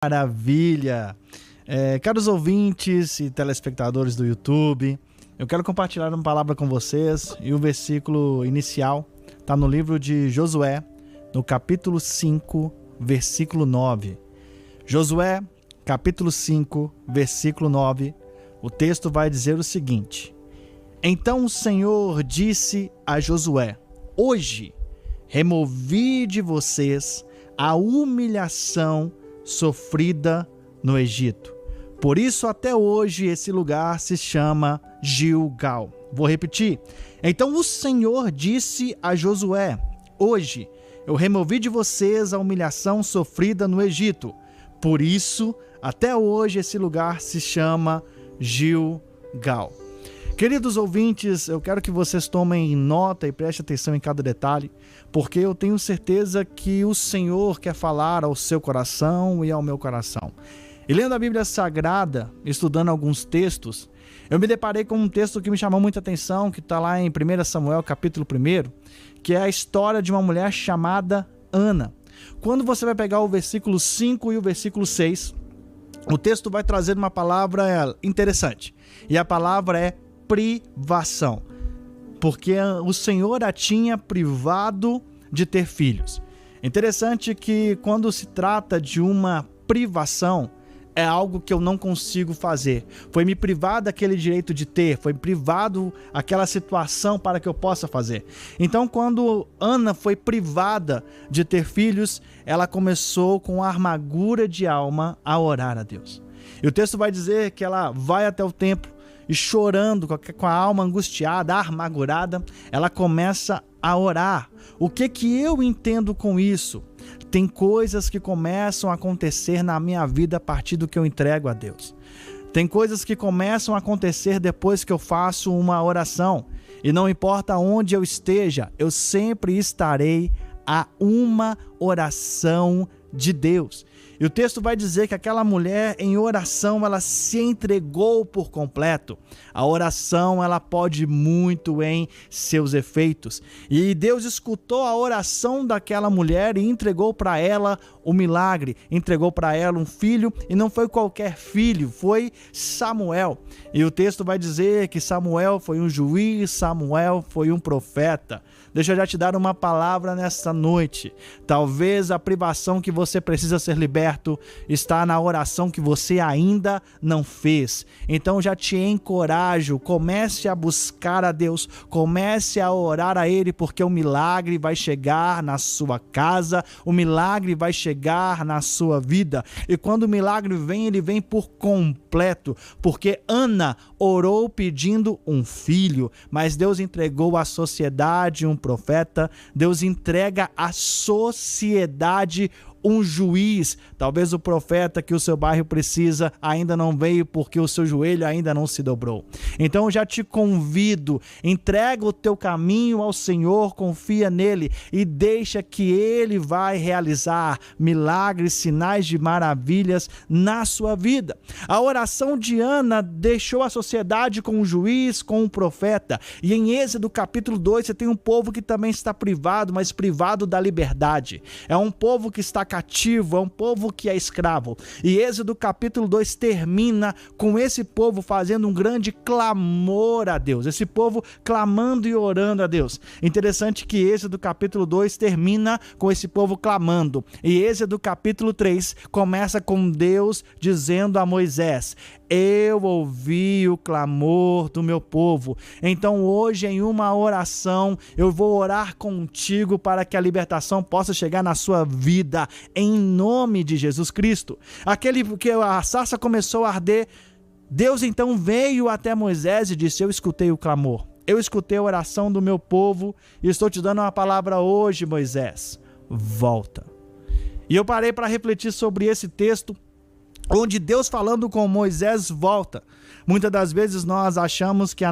Maravilha! Caros ouvintes e telespectadores do YouTube, eu quero compartilhar uma palavra com vocês e o versículo inicial está no livro de Josué, no capítulo 5, versículo 9. Josué, capítulo 5, versículo 9, o texto vai dizer o seguinte: Então o Senhor disse a Josué: Hoje removi de vocês a humilhação sofrida no Egito. Por isso até hoje esse lugar se chama Gilgal. Vou repetir. Então o Senhor disse a Josué: Hoje eu removi de vocês a humilhação sofrida no Egito. Por isso até hoje esse lugar se chama Gilgal. Queridos ouvintes, eu quero que vocês tomem nota e prestem atenção em cada detalhe, porque eu tenho certeza que o Senhor quer falar ao seu coração e ao meu coração. E lendo a Bíblia Sagrada, estudando alguns textos, eu me deparei com um texto que me chamou muita atenção, que está lá em 1 Samuel, capítulo 1, que é a história de uma mulher chamada Ana. Quando você vai pegar o versículo 5 e o versículo 6, o texto vai trazer uma palavra interessante, e a palavra é privação, porque o Senhor a tinha privado de ter filhos. Interessante que quando se trata de uma privação, é algo que eu não consigo fazer. Foi me privado daquele direito de ter, foi privado aquela situação para que eu possa fazer. Então, quando Ana foi privada de ter filhos, ela começou com a amargura de alma a orar a Deus. E o texto vai dizer que ela vai até o templo e chorando, com a alma angustiada, amargurada, ela começa a orar. O que eu entendo com isso? Tem coisas que começam a acontecer na minha vida a partir do que eu entrego a Deus. Tem coisas que começam a acontecer depois que eu faço uma oração. E não importa onde eu esteja, eu sempre estarei a uma oração de Deus. E o texto vai dizer que aquela mulher em oração, ela se entregou por completo. A oração, ela pode muito em seus efeitos. E Deus escutou a oração daquela mulher e entregou para ela o milagre. Entregou para ela um filho, e não foi qualquer filho, foi Samuel. E o texto vai dizer que Samuel foi um juiz, Samuel foi um profeta. Deixa eu já te dar uma palavra nesta noite. Talvez a privação que você precisa ser liberto está na oração que você ainda não fez. Então já te encorajo, comece a buscar a Deus, comece a orar a Ele, porque o milagre vai chegar na sua casa, o milagre vai chegar na sua vida. E quando o milagre vem, ele vem por completo, porque Ana orou pedindo um filho, mas Deus entregou à sociedade um profeta. Deus entrega à sociedade um juiz. Talvez o profeta que o seu bairro precisa ainda não veio porque o seu joelho ainda não se dobrou. Então eu já te convido, entrega o teu caminho ao Senhor, confia nele e deixa que ele vai realizar milagres, sinais de maravilhas na sua vida. A oração de Ana deixou a sociedade com um juiz, com um profeta. E em Êxodo capítulo 2 você tem um povo que também está privado, mas privado da liberdade. É um povo que está cativo, é um povo que é escravo. E Êxodo capítulo 2 termina com esse povo fazendo um grande clamor a Deus, esse povo clamando e orando a Deus. Interessante que Êxodo capítulo 2 termina com esse povo clamando, e Êxodo capítulo 3 começa com Deus dizendo a Moisés: eu ouvi o clamor do meu povo. Então hoje, em uma oração, eu vou orar contigo para que a libertação possa chegar na sua vida, em nome de Jesus Cristo. Aquele que a sarça começou a arder, Deus então veio até Moisés e disse: eu escutei o clamor, eu escutei a oração do meu povo e estou te dando uma palavra hoje, Moisés, volta. E eu parei para refletir sobre esse texto, onde Deus falando com Moisés volta. Muitas das vezes nós achamos que o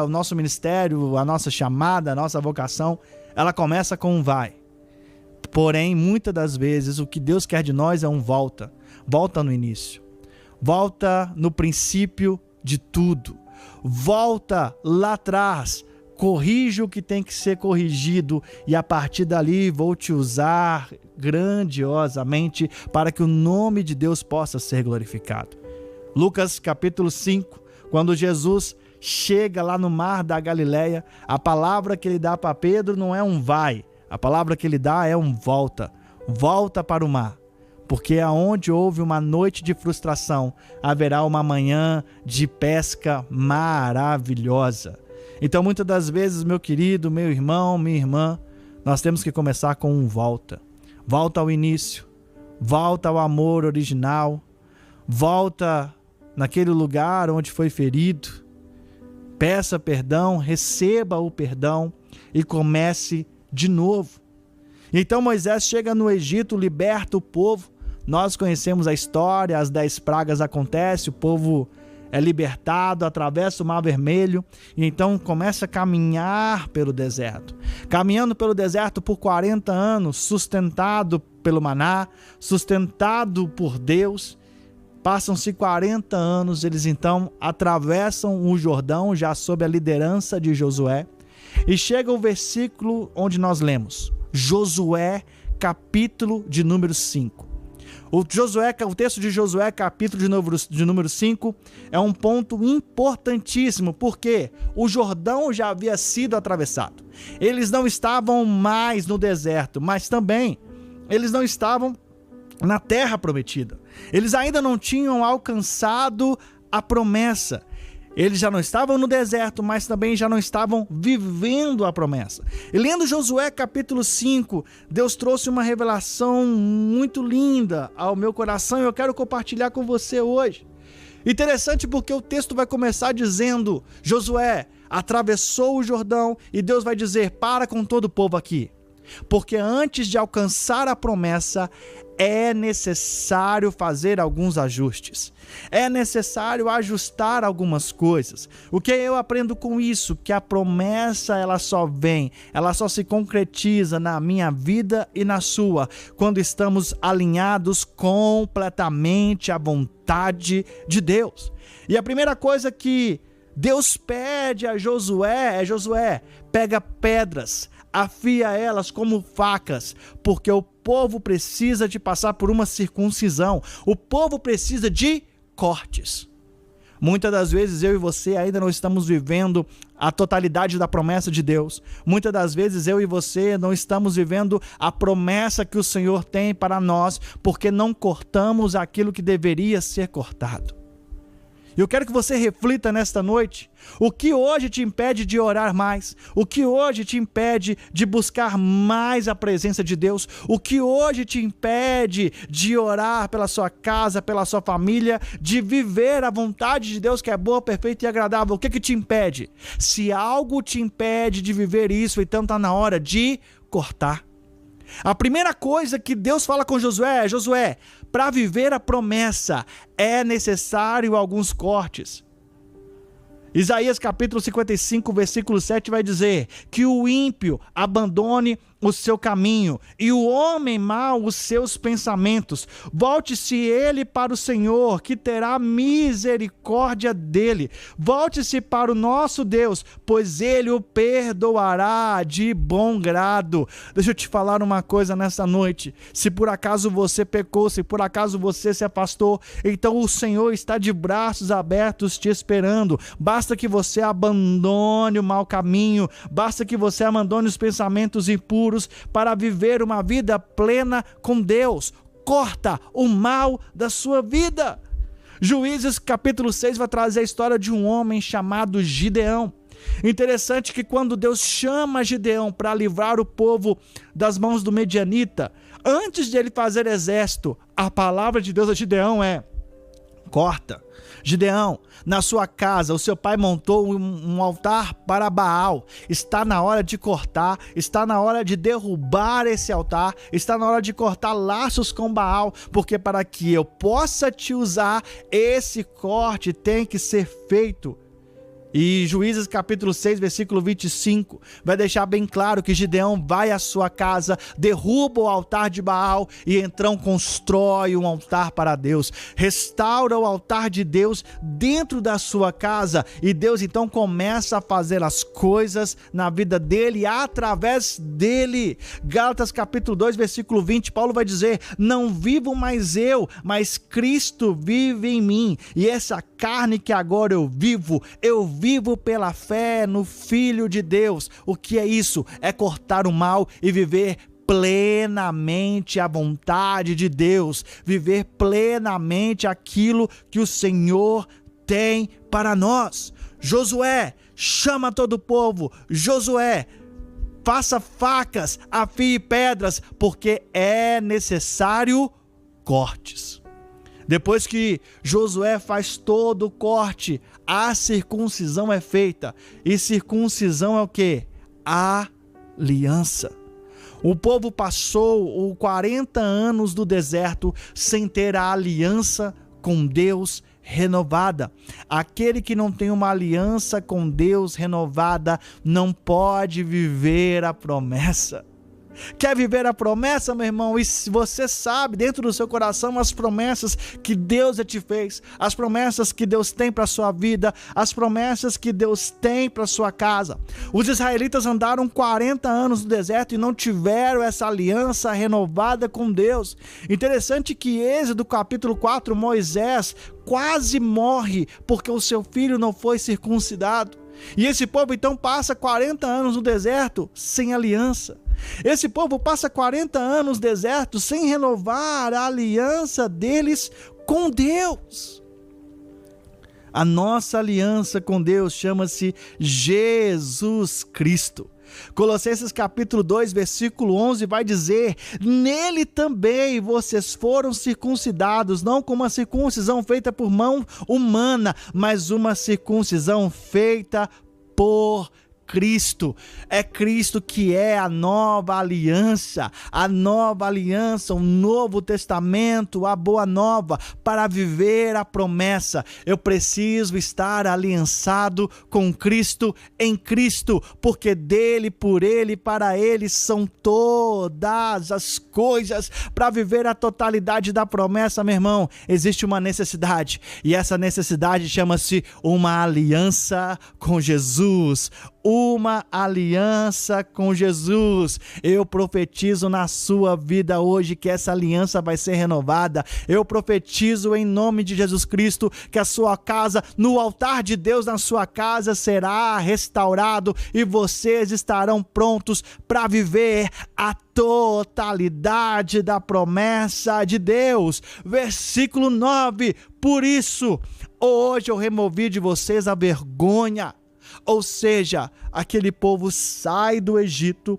nosso ministério, a nossa chamada, a nossa vocação, ela começa com um vai. Porém, muitas das vezes o que Deus quer de nós é um volta. Volta no início. Volta no princípio de tudo. Volta lá atrás. Corrija o que tem que ser corrigido e a partir dali vou te usar grandiosamente para que o nome de Deus possa ser glorificado. Lucas capítulo 5, quando Jesus chega lá no mar da Galileia, a palavra que ele dá para Pedro não é um vai, a palavra que ele dá é um volta. Volta para o mar, porque aonde houve uma noite de frustração, haverá uma manhã de pesca maravilhosa. Então, muitas das vezes, meu querido, meu irmão, minha irmã, nós temos que começar com um volta. Volta ao início, volta ao amor original, volta naquele lugar onde foi ferido, peça perdão, receba o perdão e comece de novo. Então Moisés chega no Egito, liberta o povo. Nós conhecemos a história, as 10 pragas acontecem, o povo é libertado, atravessa o Mar Vermelho e então começa a caminhar pelo deserto. Caminhando pelo deserto por 40 anos, sustentado pelo maná, sustentado por Deus. Passam-se 40 anos, eles então atravessam o Jordão, já sob a liderança de Josué. E chega o versículo onde nós lemos, Josué, capítulo de número 5. O texto de Josué, capítulo de número 5, é um ponto importantíssimo, porque o Jordão já havia sido atravessado. Eles não estavam mais no deserto, mas também eles não estavam na terra prometida. Eles ainda não tinham alcançado a promessa. Eles já não estavam no deserto, mas também já não estavam vivendo a promessa. E lendo Josué capítulo 5, Deus trouxe uma revelação muito linda ao meu coração e eu quero compartilhar com você hoje. Interessante porque o texto vai começar dizendo, Josué atravessou o Jordão e Deus vai dizer, para com todo o povo aqui. Porque antes de alcançar a promessa, é necessário fazer alguns ajustes. É necessário ajustar algumas coisas. O que eu aprendo com isso? Que a promessa ela só vem, ela só se concretiza na minha vida e na sua, quando estamos alinhados completamente à vontade de Deus. E a primeira coisa que Deus pede a Josué Josué, pega pedras, afia elas como facas, porque o povo precisa de passar por uma circuncisão, o povo precisa de cortes. Muitas das vezes eu e você ainda não estamos vivendo a totalidade da promessa de Deus. Muitas das vezes eu e você não estamos vivendo a promessa que o Senhor tem para nós, porque não cortamos aquilo que deveria ser cortado. Eu quero que você reflita nesta noite, o que hoje te impede de orar mais, o que hoje te impede de buscar mais a presença de Deus, o que hoje te impede de orar pela sua casa, pela sua família, de viver a vontade de Deus que é boa, perfeita e agradável. O que te impede? Se algo te impede de viver isso, então está na hora de cortar. A primeira coisa que Deus fala com Josué é, Josué, para viver a promessa é necessário alguns cortes. Isaías capítulo 55, versículo 7 vai dizer que o ímpio abandone o seu caminho e o homem mau os seus pensamentos. Volte-se ele para o Senhor, que terá misericórdia dele. Volte-se para o nosso Deus, pois ele o perdoará de bom grado. Deixa eu te falar uma coisa nessa noite. Se por acaso você pecou, se por acaso você se afastou, então o Senhor está de braços abertos te esperando. Basta que você abandone o mau caminho, basta que você abandone os pensamentos impuros para viver uma vida plena com Deus. Corta o mal da sua vida. Juízes capítulo 6 vai trazer a história de um homem chamado Gideão. Interessante que quando Deus chama Gideão para livrar o povo das mãos do Medianita, antes de ele fazer exército, a palavra de Deus a Gideão é: corta. Gideão, na sua casa, o seu pai montou um altar para Baal. Está na hora de cortar, está na hora de derrubar esse altar, está na hora de cortar laços com Baal, porque para que eu possa te usar, esse corte tem que ser feito. E Juízes capítulo 6, versículo 25, vai deixar bem claro que Gideão vai à sua casa, derruba o altar de Baal e então constrói um altar para Deus, restaura o altar de Deus dentro da sua casa, e Deus então começa a fazer as coisas na vida dele, através dele. Gálatas capítulo 2, versículo 20, Paulo vai dizer: não vivo mais eu, mas Cristo vive em mim, e essa carne que agora eu vivo pela fé no Filho de Deus. O que é isso? É cortar o mal e viver plenamente a vontade de Deus, viver plenamente aquilo que o Senhor tem para nós. Josué, chama todo o povo. Josué, faça facas, afie pedras, porque é necessário cortes. Depois que Josué faz todo o corte, a circuncisão é feita. E circuncisão é o quê? A aliança. O povo passou 40 anos do deserto sem ter a aliança com Deus renovada. Aquele que não tem uma aliança com Deus renovada não pode viver a promessa. Quer viver a promessa, meu irmão? E se você sabe dentro do seu coração as promessas que Deus já te fez, as promessas que Deus tem para a sua vida, as promessas que Deus tem para a sua casa. Os israelitas andaram 40 anos no deserto e não tiveram essa aliança renovada com Deus. Interessante que Êxodo capítulo 4, Moisés quase morre porque o seu filho não foi circuncidado. E esse povo então passa 40 anos no deserto sem aliança. Esse povo passa 40 anos no deserto sem renovar a aliança deles com Deus. A nossa aliança com Deus chama-se Jesus Cristo. Colossenses capítulo 2, versículo 11 vai dizer: nele também vocês foram circuncidados, não com uma circuncisão feita por mão humana, mas uma circuncisão feita por Cristo. É Cristo que é a nova aliança, o novo testamento, a boa nova, para viver a promessa. Eu preciso estar aliançado com Cristo, em Cristo, porque dele, por ele, para ele são todas as coisas. Para viver a totalidade da promessa, meu irmão, existe uma necessidade, e essa necessidade chama-se uma aliança com Jesus. Uma aliança com Jesus. Eu profetizo na sua vida hoje que essa aliança vai ser renovada. Eu profetizo em nome de Jesus Cristo que a sua casa, no altar de Deus na sua casa, será restaurado e vocês estarão prontos para viver a totalidade da promessa de Deus. Versículo 9: por isso, hoje eu removi de vocês a vergonha. Ou seja, aquele povo sai do Egito,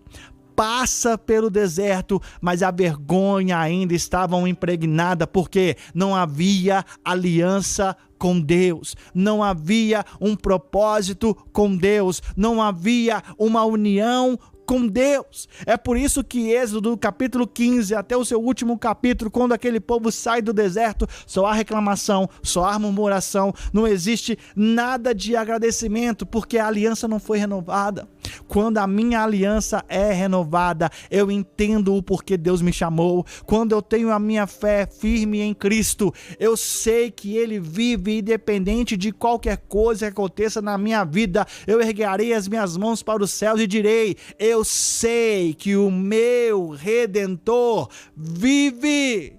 passa pelo deserto, mas a vergonha ainda estava impregnada, porque não havia aliança com Deus, não havia um propósito com Deus, não havia uma união com Deus. É por isso que Êxodo do capítulo 15 até o seu último capítulo, quando aquele povo sai do deserto, só há reclamação, só há murmuração, não existe nada de agradecimento, porque a aliança não foi renovada. Quando a minha aliança é renovada, eu entendo o porquê Deus me chamou. Quando eu tenho a minha fé firme em Cristo, eu sei que Ele vive independente de qualquer coisa que aconteça na minha vida. Eu erguerei as minhas mãos para os céus e direi: eu sei que o meu Redentor vive.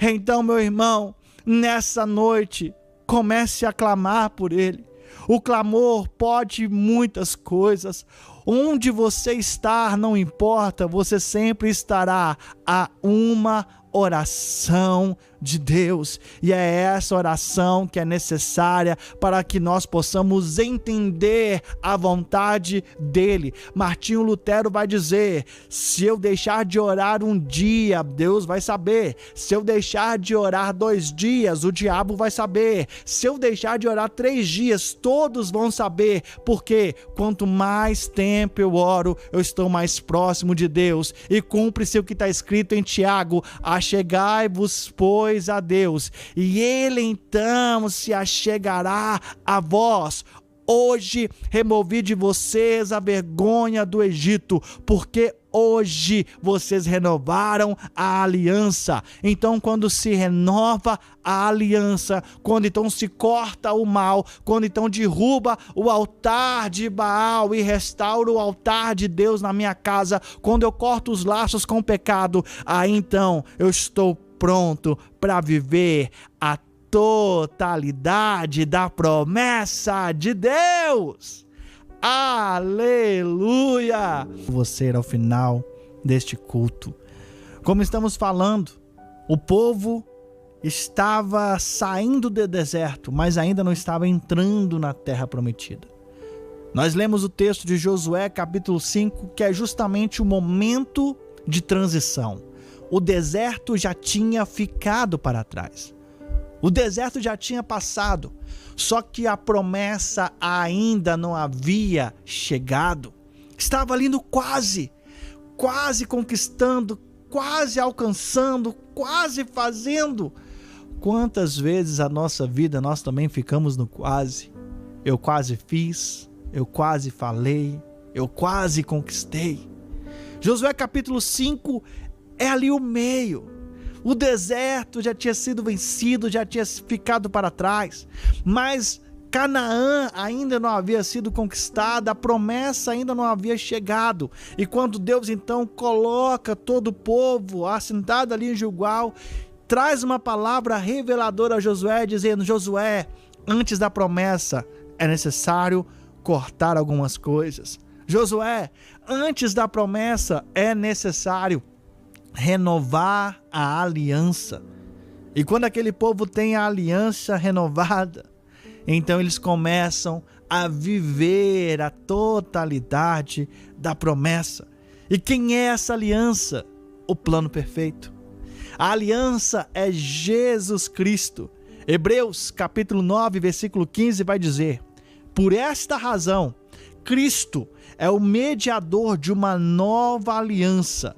Então, meu irmão, nessa noite, comece a clamar por Ele. O clamor pode muitas coisas. Onde você estar, não importa, você sempre estará a uma oração de Deus, e é essa oração que é necessária para que nós possamos entender a vontade dele. Martinho Lutero vai dizer: se eu deixar de orar um dia, Deus vai saber. Se eu deixar de orar 2 dias, o diabo vai saber. Se eu deixar de orar 3 dias, todos vão saber, porque quanto mais tempo eu oro, eu estou mais próximo de Deus, e cumpre-se o que está escrito em Tiago: achegai-vos, pois, a Deus, e Ele então se achegará a vós. hoje removi de vocês a vergonha do Egito, porque hoje vocês renovaram a aliança. Então, quando se renova a aliança, quando então se corta o mal, quando então derruba o altar de Baal e restaura o altar de Deus na minha casa, quando eu corto os laços com o pecado, aí então eu estou pronto para viver a totalidade da promessa de Deus. Aleluia! Você ao final deste culto. Como estamos falando, o povo estava saindo do deserto, mas ainda não estava entrando na terra prometida. Nós lemos o texto de Josué, capítulo 5, que é justamente o momento de transição. O deserto já tinha ficado para trás. O deserto já tinha passado, só que a promessa ainda não havia chegado. Estava ali no quase conquistando, quase alcançando, quase fazendo. Quantas vezes a nossa vida nós também ficamos no quase? Eu quase fiz, eu quase falei, eu quase conquistei. Josué capítulo 5 é ali o meio. O deserto já tinha sido vencido, já tinha ficado para trás, mas Canaã ainda não havia sido conquistada, a promessa ainda não havia chegado. E quando Deus então coloca todo o povo assentado ali em Gilgal, traz uma palavra reveladora a Josué, dizendo: Josué, antes da promessa é necessário cortar algumas coisas. Josué, antes da promessa é necessário renovar a aliança. E quando aquele povo tem a aliança renovada, então eles começam a viver a totalidade da promessa. E quem é essa aliança? O plano perfeito. A aliança é Jesus Cristo. Hebreus capítulo 9, versículo 15 vai dizer: por esta razão, Cristo é o mediador de uma nova aliança,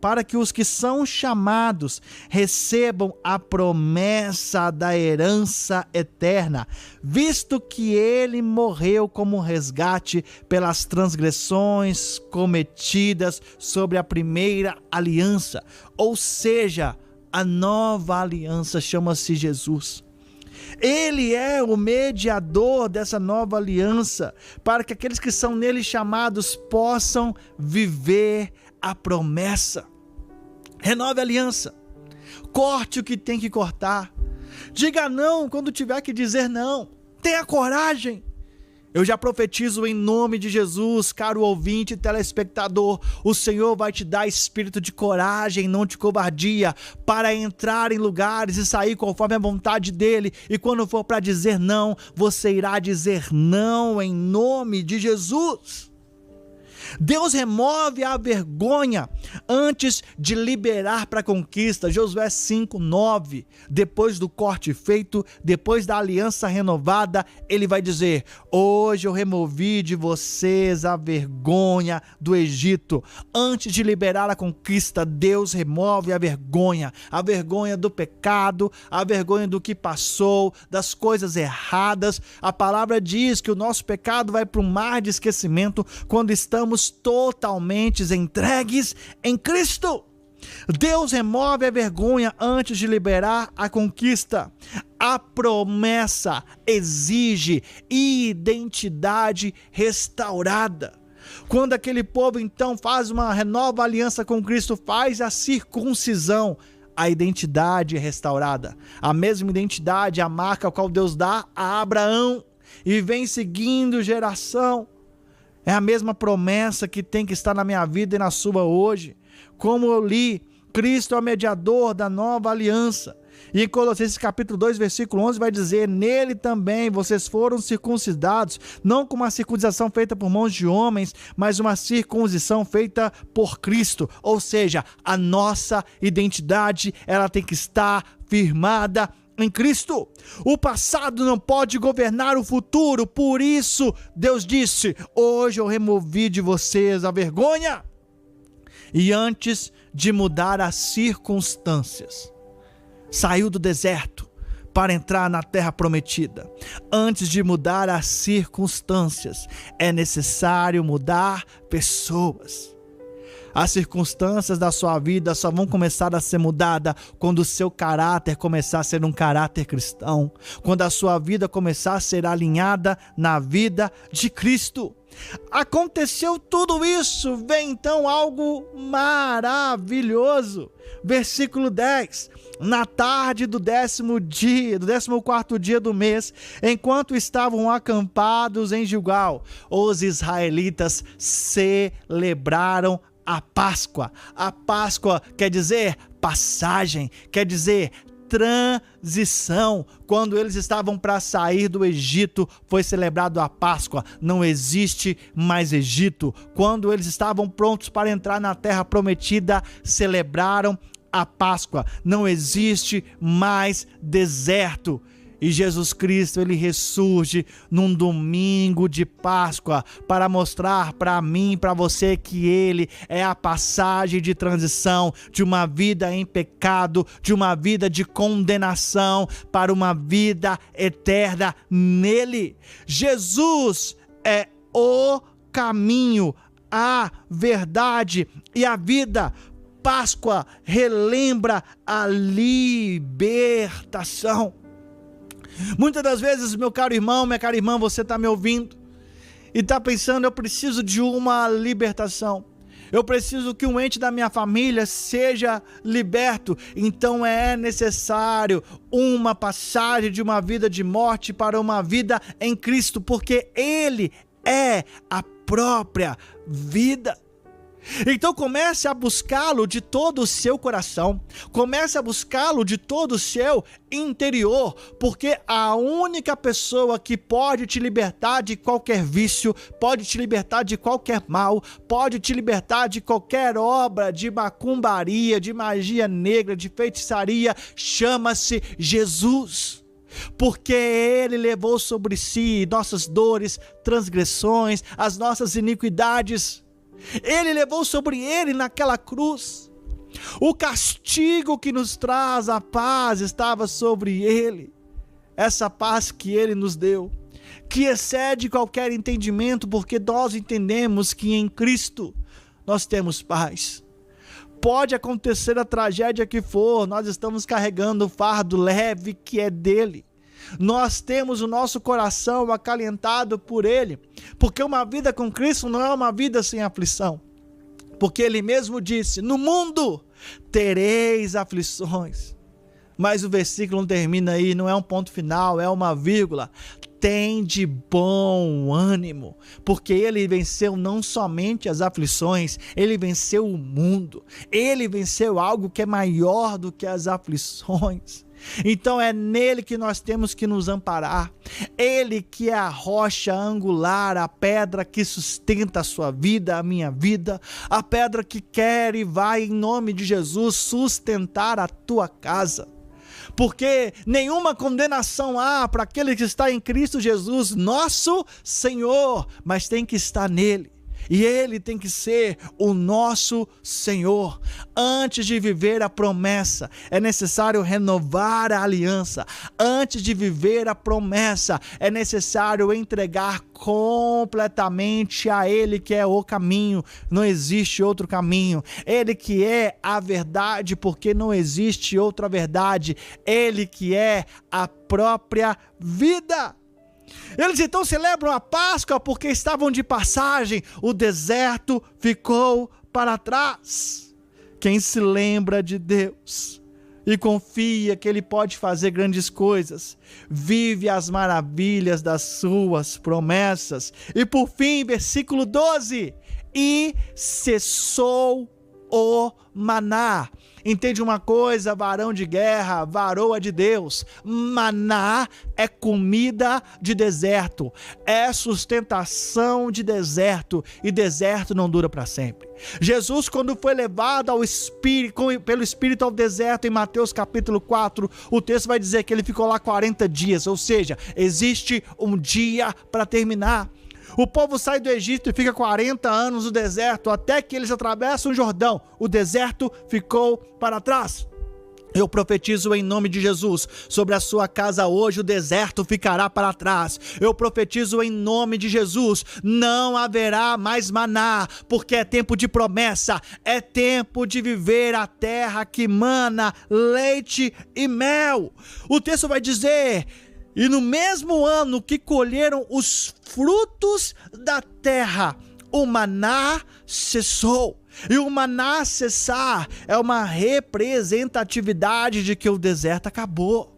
para que os que são chamados recebam a promessa da herança eterna, visto que ele morreu como resgate pelas transgressões cometidas sobre a primeira aliança. Ou seja, a nova aliança chama-se Jesus. Ele é o mediador dessa nova aliança, para que aqueles que são nele chamados possam viver a promessa. Renove a aliança. Corte o que tem que cortar. Diga não quando tiver que dizer não. Tenha coragem. Eu já profetizo em nome de Jesus, caro ouvinte e telespectador, o Senhor vai te dar espírito de coragem, não de covardia, para entrar em lugares e sair conforme a vontade dele. E quando for para dizer não, você irá dizer não em nome de Jesus. Deus remove a vergonha antes de liberar para a conquista. Josué 5:9. Depois do corte feito, depois da aliança renovada, ele vai dizer: hoje eu removi de vocês a vergonha do Egito. Antes de liberar a conquista, Deus remove a vergonha do pecado, a vergonha do que passou, das coisas erradas. A palavra diz que o nosso pecado vai para um mar de esquecimento quando estamos totalmente entregues em Cristo. Deus remove a vergonha antes de liberar a conquista. A promessa exige identidade restaurada. Quando aquele povo então faz uma renova aliança com Cristo, faz a circuncisão, a identidade é restaurada. A mesma identidade, a marca a qual Deus dá a Abraão e vem seguindo geração. É a mesma promessa que tem que estar na minha vida e na sua hoje. Como eu li, Cristo é o mediador da nova aliança. E em Colossenses capítulo 2, versículo 11 vai dizer: nele também vocês foram circuncidados, não com uma circuncisação feita por mãos de homens, mas uma circuncisão feita por Cristo. Ou seja, a nossa identidade, ela tem que estar firmada em Cristo. O passado não pode governar o futuro, por isso Deus disse: hoje eu removi de vocês a vergonha. E antes de mudar as circunstâncias, saiu do deserto, para entrar na terra prometida. Antes de mudar as circunstâncias, é necessário mudar pessoas. As circunstâncias da sua vida só vão começar a ser mudadas quando o seu caráter começar a ser um caráter cristão, quando a sua vida começar a ser alinhada na vida de Cristo. Aconteceu tudo isso, vem então algo maravilhoso. Versículo 10. Na tarde do 14º dia do mês, enquanto estavam acampados em Gilgal, os israelitas celebraram a Páscoa. A Páscoa quer dizer passagem, quer dizer transição. Quando eles estavam para sair do Egito, foi celebrado a Páscoa. Não existe mais Egito. Quando eles estavam prontos para entrar na terra prometida, celebraram a Páscoa. Não existe mais deserto. E Jesus Cristo, ele ressurge num domingo de Páscoa para mostrar para mim, para você, que ele é a passagem de transição de uma vida em pecado, de uma vida de condenação para uma vida eterna nele. Jesus é o caminho, a verdade e a vida. Páscoa relembra a libertação. Muitas das vezes, meu caro irmão, minha cara irmã, você está me ouvindo e está pensando: eu preciso de uma libertação, eu preciso que um ente da minha família seja liberto. Então é necessário uma passagem de uma vida de morte para uma vida em Cristo, porque Ele é a própria vida. Então comece a buscá-lo de todo o seu coração, comece a buscá-lo de todo o seu interior, porque a única pessoa que pode te libertar de qualquer vício, pode te libertar de qualquer mal, pode te libertar de qualquer obra de macumbaria, de magia negra, de feitiçaria, chama-se Jesus. Porque Ele levou sobre si nossas dores, transgressões, as nossas iniquidades. Ele levou sobre Ele naquela cruz. O castigo que nos traz a paz estava sobre Ele. Essa paz que Ele nos deu, que excede qualquer entendimento, porque nós entendemos que em Cristo nós temos paz. Pode acontecer a tragédia que for, nós estamos carregando o fardo leve que é dele. Nós temos o nosso coração acalentado por Ele, porque uma vida com Cristo não é uma vida sem aflição, porque Ele mesmo disse: no mundo tereis aflições. Mas o versículo não termina aí, não é um ponto final, é uma vírgula. Tem de bom ânimo, porque Ele venceu não somente as aflições, Ele venceu o mundo, Ele venceu algo que é maior do que as aflições. Então é nele que nós temos que nos amparar. Ele que é a rocha angular, a pedra que sustenta a sua vida, a minha vida, a pedra que quer e vai em nome de Jesus sustentar a tua casa. Porque nenhuma condenação há para aquele que está em Cristo Jesus, nosso Senhor, mas tem que estar nele. E Ele tem que ser o nosso Senhor. Antes de viver a promessa, é necessário renovar a aliança. Antes de viver a promessa, é necessário entregar completamente a Ele, que é o caminho. Não existe outro caminho. Ele que é a verdade, porque não existe outra verdade. Ele que é a própria vida. Eles então celebram a Páscoa porque estavam de passagem, o deserto ficou para trás. Quem se lembra de Deus e confia que Ele pode fazer grandes coisas, vive as maravilhas das suas promessas. E por fim, versículo 12: e cessou o maná. Entende uma coisa, varão de guerra, varoa de Deus? Maná é comida de deserto, é sustentação de deserto, e deserto não dura para sempre. Jesus, quando foi levado ao Espírito, pelo Espírito ao deserto, em Mateus capítulo 4, o texto vai dizer que ele ficou lá 40 dias, ou seja, existe um dia para terminar. O povo sai do Egito e fica 40 anos no deserto, até que eles atravessam o Jordão. O deserto ficou para trás. Eu profetizo em nome de Jesus, sobre a sua casa hoje o deserto ficará para trás. Eu profetizo em nome de Jesus, não haverá mais maná, porque é tempo de promessa, é tempo de viver a terra que mana leite e mel. O texto vai dizer: e no mesmo ano que colheram os frutos da terra, o maná cessou. E o maná cessar é uma representatividade de que o deserto acabou.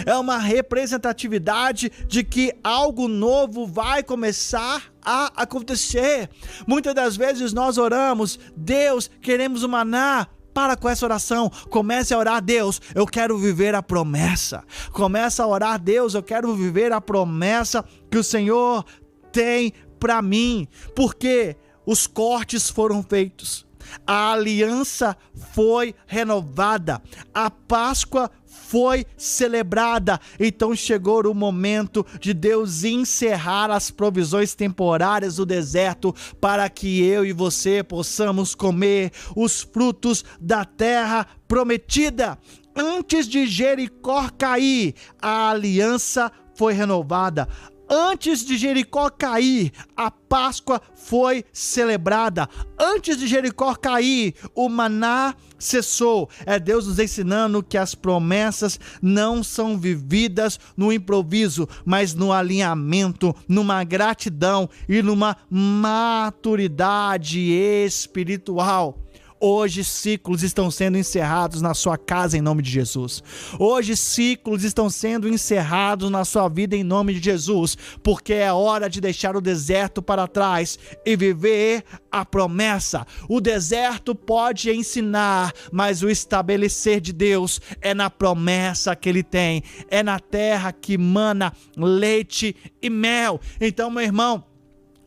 É uma representatividade de que algo novo vai começar a acontecer. Muitas das vezes nós oramos: Deus, queremos o maná. Para com essa oração, comece a orar: Deus, eu quero viver a promessa. Comece a orar: Deus, eu quero viver a promessa que o Senhor tem para mim. Porque os cortes foram feitos, a aliança foi renovada, a Páscoa foi celebrada. Então chegou o momento de Deus encerrar as provisões temporárias do deserto, para que eu e você possamos comer os frutos da terra prometida. Antes de Jericó cair, a aliança foi renovada. Antes de Jericó cair, a Páscoa foi celebrada. Antes de Jericó cair, o maná cessou. É Deus nos ensinando que as promessas não são vividas no improviso, mas no alinhamento, numa gratidão e numa maturidade espiritual. Hoje ciclos estão sendo encerrados na sua casa em nome de Jesus. Hoje ciclos estão sendo encerrados na sua vida em nome de Jesus, porque é hora de deixar o deserto para trás e viver a promessa. O deserto pode ensinar, mas o estabelecer de Deus é na promessa que Ele tem, é na terra que mana leite e mel. Então, meu irmão,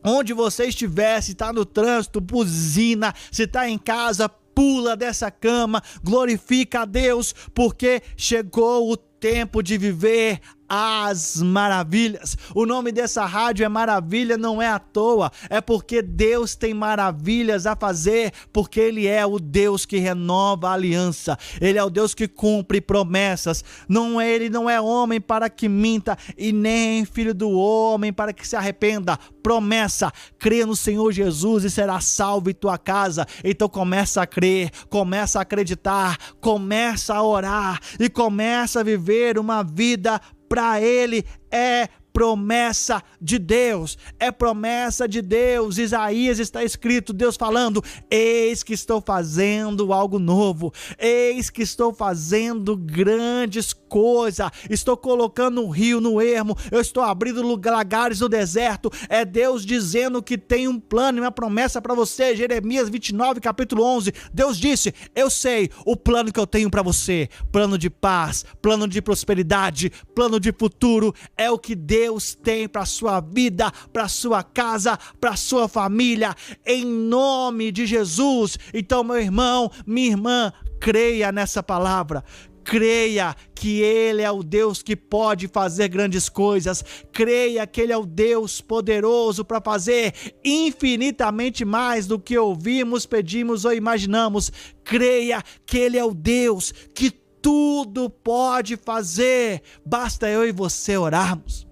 onde você estiver, se está no trânsito, buzina, se está em casa, pula dessa cama, glorifica a Deus, porque chegou o tempo de viver as maravilhas. O nome dessa rádio é Maravilha, não é à toa, é porque Deus tem maravilhas a fazer, porque Ele é o Deus que renova a aliança, Ele é o Deus que cumpre promessas. Ele não é homem para que minta, e nem filho do homem para que se arrependa. Promessa: crê no Senhor Jesus e será salvo em tua casa. Então começa a crer, começa a acreditar, começa a orar e começa a viver uma vida para Ele. É promessa de Deus, é promessa de Deus. Isaías está escrito, Deus falando: eis que estou fazendo algo novo, eis que estou fazendo grandes coisas, estou colocando um rio no ermo, eu estou abrindo lagares no deserto. É Deus dizendo que tem um plano e uma promessa para você. Jeremias 29, capítulo 11, Deus disse: eu sei o plano que eu tenho para você, plano de paz, plano de prosperidade, plano de futuro. É o que Deus tem para a sua vida, para a sua casa, para a sua família, em nome de Jesus. Então, meu irmão, minha irmã, creia nessa palavra. Creia que Ele é o Deus que pode fazer grandes coisas. Creia que Ele é o Deus poderoso para fazer infinitamente mais do que ouvimos, pedimos ou imaginamos. Creia que Ele é o Deus que tudo pode fazer. Basta eu e você orarmos.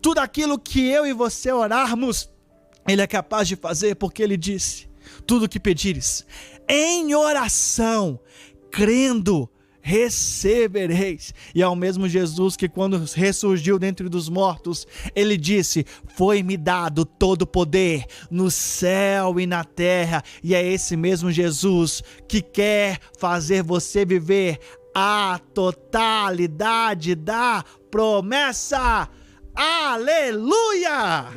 Tudo aquilo que eu e você orarmos, Ele é capaz de fazer, porque Ele disse: tudo que pedires em oração, crendo, recebereis. E é o mesmo Jesus que, quando ressurgiu dentre dos mortos, Ele disse: foi-me dado todo o poder no céu e na terra. E é esse mesmo Jesus que quer fazer você viver a totalidade da promessa. Aleluia!